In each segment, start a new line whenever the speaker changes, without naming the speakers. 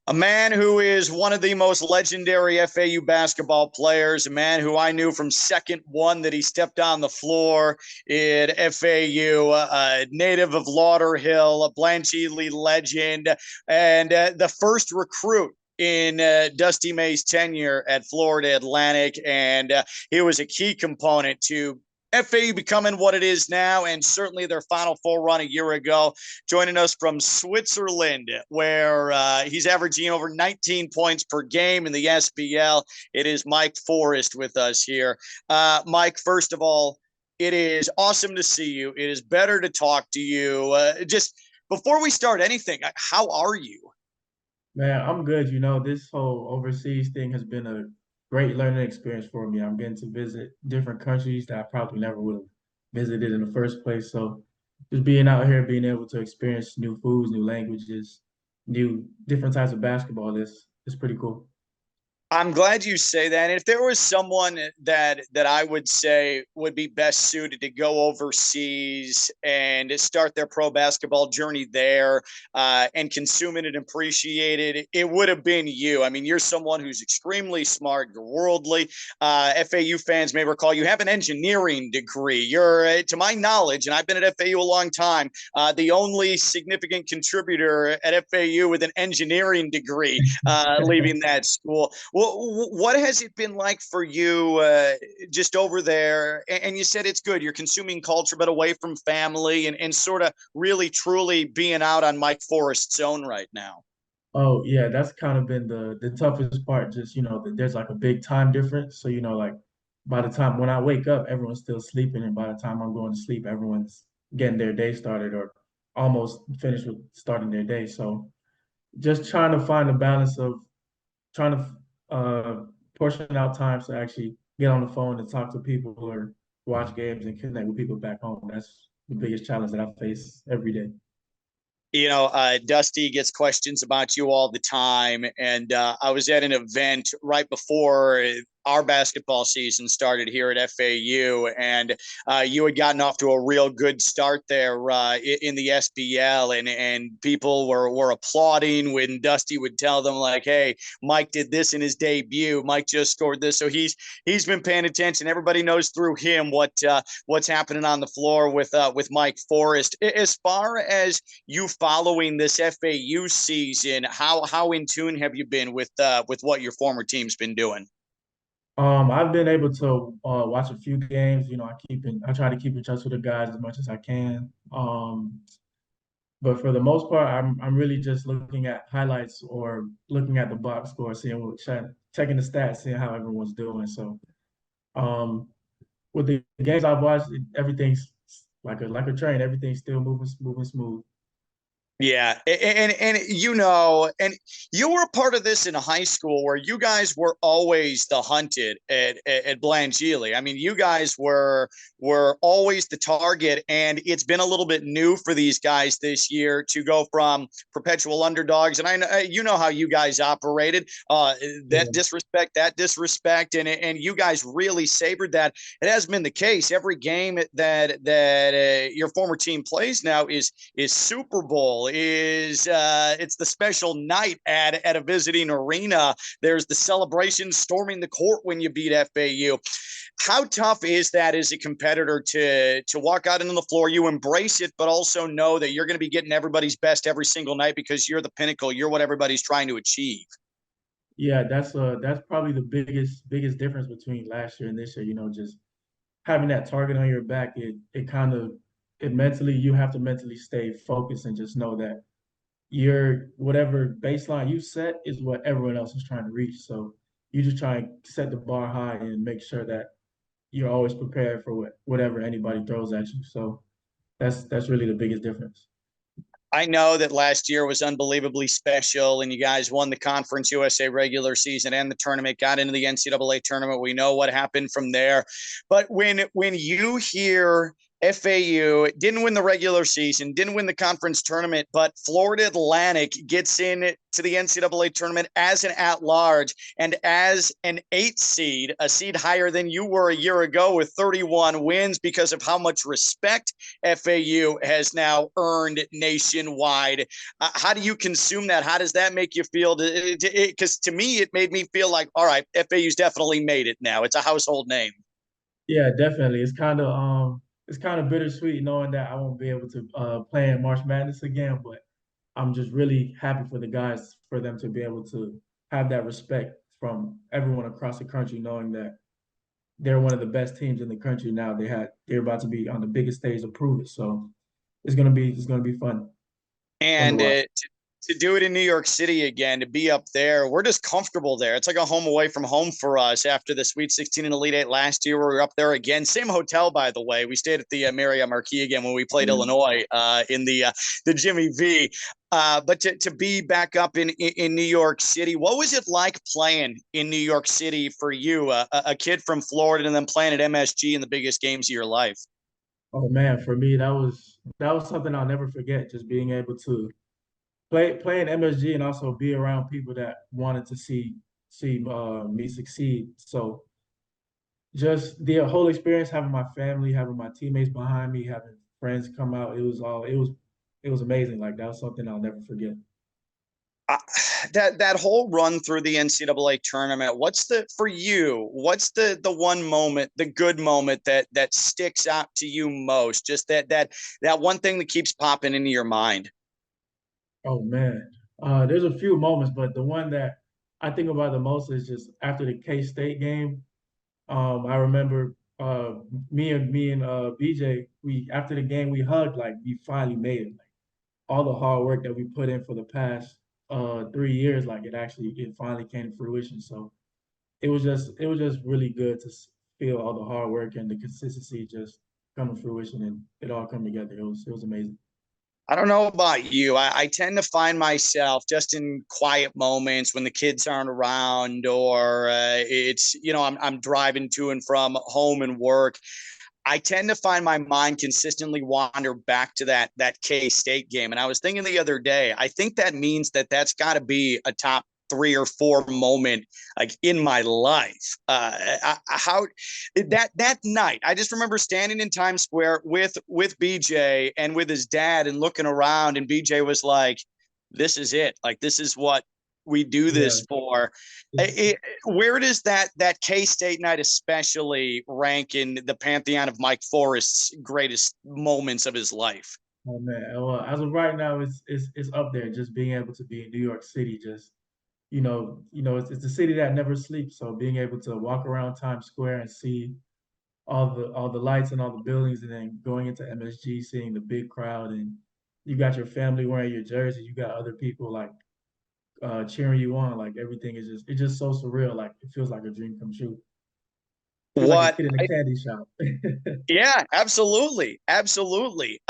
A man who is one of the most legendary FAU basketball players, a man who I knew from second one that he stepped on the floor at FAU, a native of Lauderhill, a Blanche Ely legend, and the first recruit in Dusty May's tenure at Florida Atlantic. And he was a key component to FAU becoming what it is now, and certainly their Final Four run a year ago. Joining us from Switzerland, where he's averaging over 19 points per game in the SBL. It is Mike Forrest with us here. Mike, first of all, it is awesome to see you. It is better to talk to you. Just before we start anything, how are you?
Man, I'm good. This whole overseas thing has been a great learning experience for me. I'm getting to visit different countries that I probably never would have visited in the first place. So just being out here, being able to experience new foods, new languages, new different types of basketball is pretty cool.
I'm glad you say that. And if there was someone that I would say would be best suited to go overseas and start their pro basketball journey there and consume it and appreciate it, it would have been you. I mean, you're someone who's extremely smart, you're worldly. FAU fans may recall you have an engineering degree. You're, to my knowledge, and I've been at FAU a long time, the only significant contributor at FAU with an engineering degree leaving that school. Well, what has it been like for you just over there? And you said it's good. You're consuming culture, but away from family and sort of really, truly being out on Mike Forrest's own right now.
Oh yeah, that's kind of been the toughest part. Just there's like a big time difference. So like by the time when I wake up, everyone's still sleeping, and by the time I'm going to sleep, everyone's getting their day started or almost finished with starting their day. So just trying to find a balance of trying to portion out time to actually get on the phone and talk to people or watch games and connect with people back home. That's the biggest challenge that I face every day.
Dusty gets questions about you all the time. And I was at an event right before our basketball season started here at FAU, and you had gotten off to a real good start there in the SBL, and people were applauding when Dusty would tell them like, "Hey, Mike did this in his debut. Mike just scored this." So he's been paying attention. Everybody knows through him what's happening on the floor with Mike Forrest. As far as you following this FAU season, how in tune have you been with what your former team's been doing?
I've been able to watch a few games. I try to keep in touch with the guys as much as I can. But for the most part, I'm really just looking at highlights or looking at the box score, checking the stats, seeing how everyone's doing. So um, with the games I've watched, everything's like a train. Everything's still moving smooth.
Yeah, and and you were a part of this in high school where you guys were always the hunted at Blanche Ely. I mean, you guys were always the target, and it's been a little bit new for these guys this year to go from perpetual underdogs. And I know you know how you guys operated, that disrespect, and you guys really savored that. It has been the case every game that your former team plays now is Super Bowl, is it's the special night at a visiting arena. There's the celebration storming the court when you beat FAU. How tough is that as a competitor to walk out into the floor? You embrace it, but also know that you're going to be getting everybody's best every single night because you're the pinnacle. You're what everybody's trying to achieve.
Yeah, that's probably the biggest difference between last year and this year. Just having that target on your back, it kind of it mentally you have to mentally stay focused and just know that your whatever baseline you set is what everyone else is trying to reach. So you just try and set the bar high and make sure that you're always prepared for whatever anybody throws at you. So that's really the biggest difference.
I know that last year was unbelievably special, and you guys won the Conference USA regular season and the tournament, got into the NCAA tournament. We know what happened from there. But when you hear FAU didn't win the regular season, didn't win the conference tournament, but Florida Atlantic gets in to the NCAA tournament as an at-large and as an 8 seed, a seed higher than you were a year ago with 31 wins because of how much respect FAU has now earned nationwide. How do you consume that? How does that make you feel? Because to me, it made me feel like, all right, FAU's definitely made it now. It's a household name.
Yeah, definitely. It's kind of bittersweet knowing that I won't be able to play in March Madness again, but I'm just really happy for the guys for them to be able to have that respect from everyone across the country, knowing that they're one of the best teams in the country now. They're about to be on the biggest stage to prove it. So it's gonna be fun to
And
watch.
to do it in New York City again, to be up there, we're just comfortable there. It's like a home away from home for us after the Sweet 16 and Elite Eight last year. We were up there again. Same hotel, by the way. We stayed at the Marriott Marquis again when we played
Yeah.
Illinois in the Jimmy V. But to be back up in New York City, what was it like playing in New York City for you, a kid from Florida, and then playing at MSG in the biggest games of your life?
Oh man, for me that was something I'll never forget. Just being able to play in MSG and also be around people that wanted to see me succeed. So just the whole experience, having my family, having my teammates behind me, having friends come out, it was amazing. Like that was something I'll never forget.
uh, that whole run through the NCAA tournament, what's the for you? What's the one moment, the good moment that sticks out to you most? Just that one thing that keeps popping into your mind.
Oh man, there's a few moments, but the one that I think about the most is just after the K State game. I remember me and BJ. We after the game we hugged like we finally made it. Like all the hard work that we put in for the past 3 years, like it finally came to fruition. So it was just really good to feel all the hard work and the consistency just come to fruition and it all come together. It was amazing.
I don't know about you. I tend to find myself just in quiet moments when the kids aren't around, or it's I'm driving to and from home and work. I tend to find my mind consistently wander back to that K State game. And I was thinking the other day, I think that means that's got to be a top 3 or 4 moment like in my life. How that night, I just remember standing in Times Square with BJ and with his dad and looking around, and BJ was like, "This is it. Like this is what we do
Yeah.
this for." Where does that K State night especially rank in the pantheon of Mike Forrest's greatest moments of his life?
Oh man. Well, as of right now, it's up there. Just being able to be in New York City, just it's a city that never sleeps. So being able to walk around Times Square and see all the lights and all the buildings, and then going into MSG, seeing the big crowd, and you got your family wearing your jersey, you got other people like cheering you on. Like everything is just it's just so surreal. Like it feels like a dream come true. Feel like a
What
kid in a candy shop.
Yeah, absolutely, absolutely.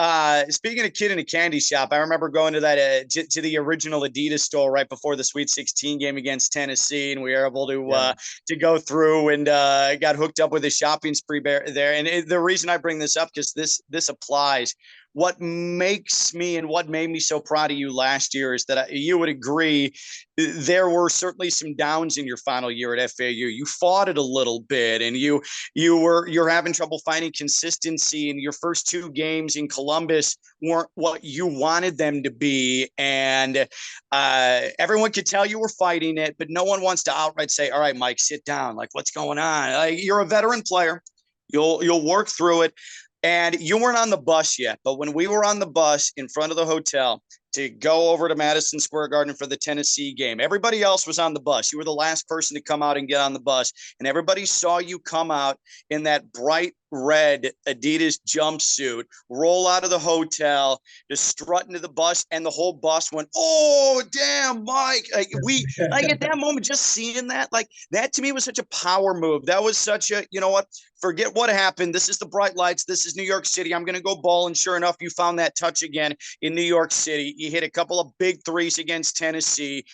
Speaking of kid in a candy shop, I remember going to that to the original Adidas store right before the Sweet 16 game against Tennessee, and we were able
Yeah.
to go through and got hooked up with a shopping spree there. And the reason I bring this up because this applies. What makes me and what made me so proud of you last year is that you would agree there were certainly some downs in your final year at FAU. You fought it a little bit, and you're having trouble finding consistency, and your first 2 games in Columbus weren't what you wanted them to be, and everyone could tell you were fighting it, but no one wants to outright say, all right, Mike, sit down, like what's going on? You're a veteran player, you'll work through it. And you weren't on the bus yet, but when we were on the bus in front of the hotel to go over to Madison Square Garden for the Tennessee game, everybody else was on the bus. You were the last person to come out and get on the bus, and everybody saw you come out in that bright red Adidas jumpsuit, roll out of the hotel, just strut into the bus, and the whole bus went, "Oh, damn, Mike!" Like at that moment, just seeing that, like that to me was such a power move. That was such a, you know what? Forget what happened. This is the bright lights. This is New York City. I'm going to go ball. And sure enough, you found that touch again in New York City. You hit a couple of big threes against Tennessee.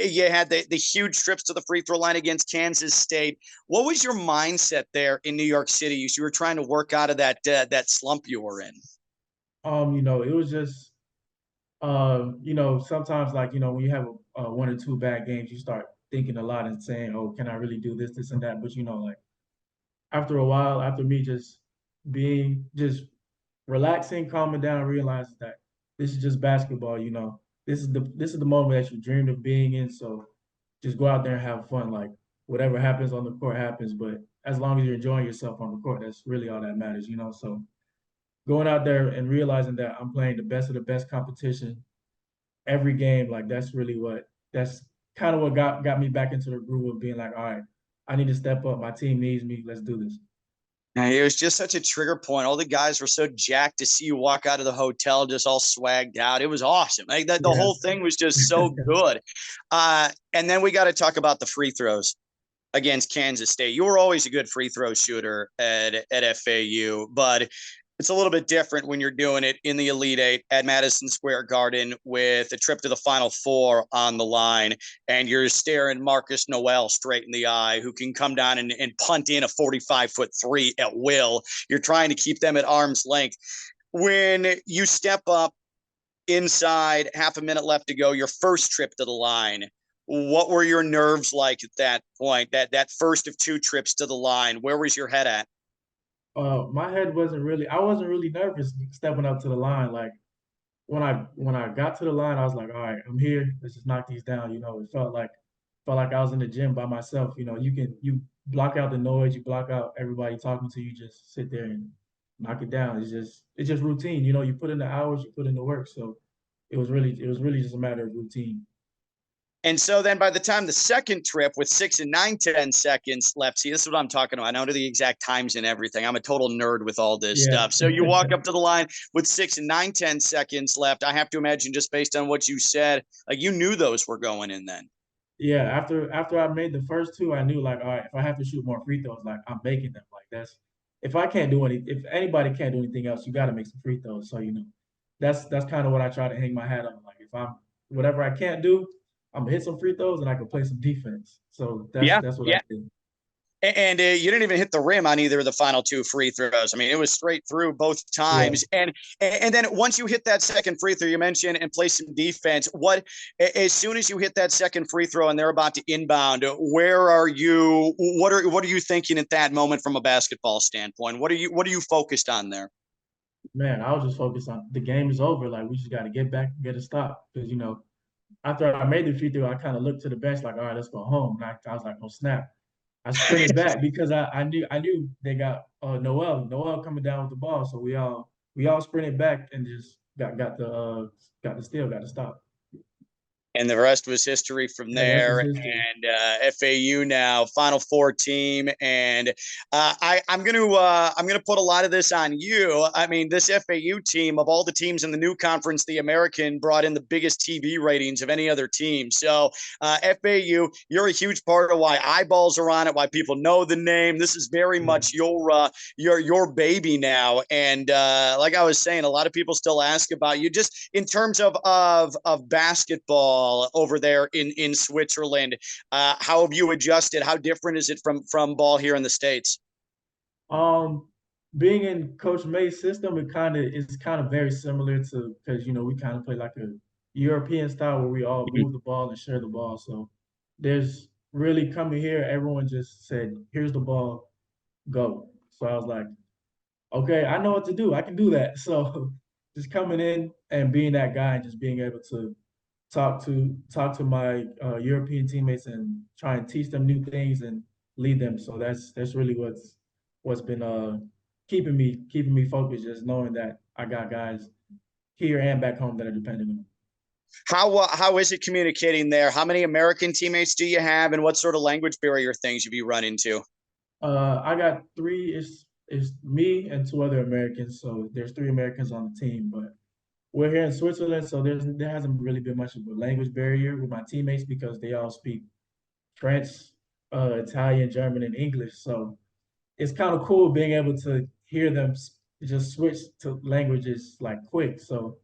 You had the huge trips to the free throw line against Kansas State. What was your mindset there in New York City as you you were trying to work out of that slump you were in?
It was just sometimes like, when you have one or two bad games, you start thinking a lot and saying, "Oh, can I really do this and that?" But like after a while, after me just being just relaxing, calming down, realizing that this is just basketball. This is the moment that you dreamed of being in. So just go out there and have fun. Like whatever happens on the court happens, but as long as you're enjoying yourself on the court, that's really all that matters. So going out there and realizing that I'm playing the best of the best competition every game, like that's kind of what got me back into the groove of being like, all right, I need to step up. My team needs me. Let's do this.
And it was just such a trigger point. All the guys were so jacked to see you walk out of the hotel just all swagged out. It was awesome. Like the
Yeah.
whole thing was just so good. And then we got to talk about the free throws against Kansas State. You were always a good free throw shooter at FAU, but it's a little bit different when you're doing it in the Elite Eight at Madison Square Garden with a trip to the Final Four on the line, and you're staring Marcus Noel straight in the eye, who can come down and punt in a 45-foot three at will. You're trying to keep them at arm's length. When you step up inside, half a minute left to go, your first trip to the line, what were your nerves like at that point? That first of two trips to the line, where was your head at?
My head I wasn't really nervous stepping up to the line. Like when I got to the line, I was like, all right, I'm here. Let's just knock these down. It felt like I was in the gym by myself. You block out the noise, you block out everybody talking to you, just sit there and knock it down. It's just routine. You put in the hours, you put in the work. So it was really just a matter of routine.
And so then by the time the second trip with 6 and 9 10 seconds left, see, this is what I'm talking about. I know the exact times and everything. I'm a total nerd with all this
Yeah.
stuff. So you walk up to the line with 6 and 9 10 seconds left. I have to imagine, just based on what you said, like you knew those were going in then.
Yeah, after I made the first two, I knew like, all right, if I have to shoot more free throws, like I'm making them. Like that's if anybody can't do anything else, you got to make some free throws. So that's kind of what I try to hang my hat on. Like if I'm whatever I can't do, I'm gonna hit some free throws and I can play some defense. So that's
Yeah.
that's what I
Yeah.
did.
And you didn't even hit the rim on either of the final two free throws. I mean, it was straight through both
Yeah.
times. And then once you hit that second free throw, you mentioned, and play some defense. As soon as you hit that second free throw and they're about to inbound, where are you? What are you thinking at that moment from a basketball standpoint? What are you focused on there?
Man, I was just focused on the game is over. Like we just got to get back, get a stop because after I made the free throw, I kind of looked to the bench like, all right, let's go home. And I was like, oh snap. I sprinted back because I knew they got Noel coming down with the ball, so we all sprinted back and just got the steal, got the stop.
And the rest was history from
Yeah, the rest
there.
was history.
And FAU now Final Four team, and I'm gonna put a lot of this on you. I mean, this FAU team, of all the teams in the new conference, the American, brought in the biggest TV ratings of any other team. So FAU, you're a huge part of why eyeballs are on it, why people know the name. This is very
Yeah.
much your baby now. And like I was saying, a lot of people still ask about you, just in terms of basketball over there in Switzerland. How have you adjusted? How different is it from ball here in the States?
Um, Being in Coach May's system, it's kind of very similar to because we kind of play like a European style where we all move the ball and share the ball. So there's really coming here, everyone just said, "Here's the ball, go." So I was like, okay, I know what to do. I can do that. So just coming in and being that guy and just being able to talk to my European teammates and try and teach them new things and lead them. So that's really what's been keeping me focused, just knowing that I got guys here and back home that are dependent on me.
How is it communicating there? How many American teammates do you have, and what sort of language barrier things have you run into?
I got three. It's me and two other Americans. So there's three Americans on the team, but we're here in Switzerland, so there hasn't really been much of a language barrier with my teammates because they all speak French, Italian, German, and English. So it's kind of cool being able to hear them just switch to languages like quick. So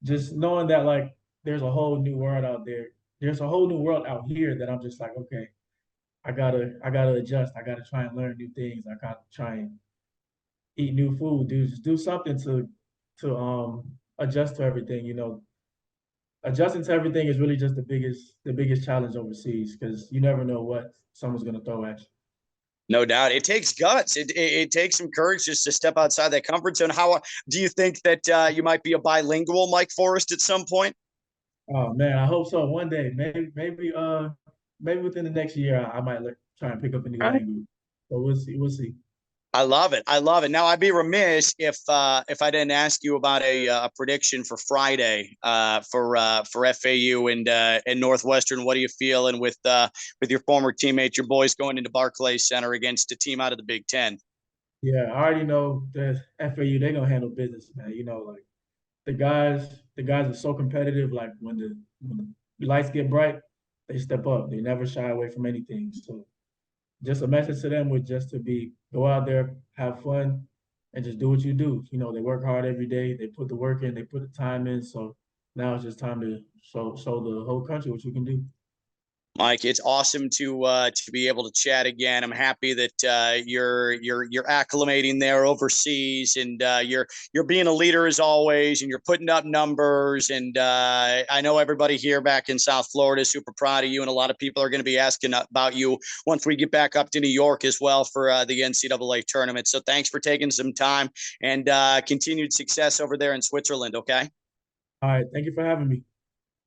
just knowing that like there's a whole new world out there. There's a whole new world out here that I'm just like, okay, I gotta adjust. I gotta try and learn new things. I gotta try and eat new food, dude. Just do something to adjust to everything. Adjusting to everything is really just the biggest challenge overseas because you never know what someone's gonna throw at you.
No doubt, it takes guts. It takes some courage just to step outside that comfort zone. How do you think that you might be a bilingual Mike Forrest at some point?
Oh man, I hope so. One day, maybe within the next year, I might try and pick up a new language. So we'll see. We'll see.
I love it. I love it. Now I'd be remiss if I didn't ask you about a prediction for Friday for FAU and Northwestern. What are you feeling with your former teammates, your boys going into Barclays Center against a team out of the Big Ten?
Yeah, I already know that FAU they're gonna handle business, man. Like the guys are so competitive. Like when the lights get bright, they step up. They never shy away from anything. So just a message to them would just to be go out there, have fun, and just do what you do. They work hard every day. They put the work in. They put the time in. So now it's just time to show the whole country what you can do.
Mike, it's awesome to be able to chat again. I'm happy that you're acclimating there overseas, and you're being a leader as always, and you're putting up numbers. And I know everybody here back in South Florida is super proud of you, and a lot of people are going to be asking about you once we get back up to New York as well for the NCAA tournament. So thanks for taking some time, and continued success over there in Switzerland. Okay.
All right, thank you for having me.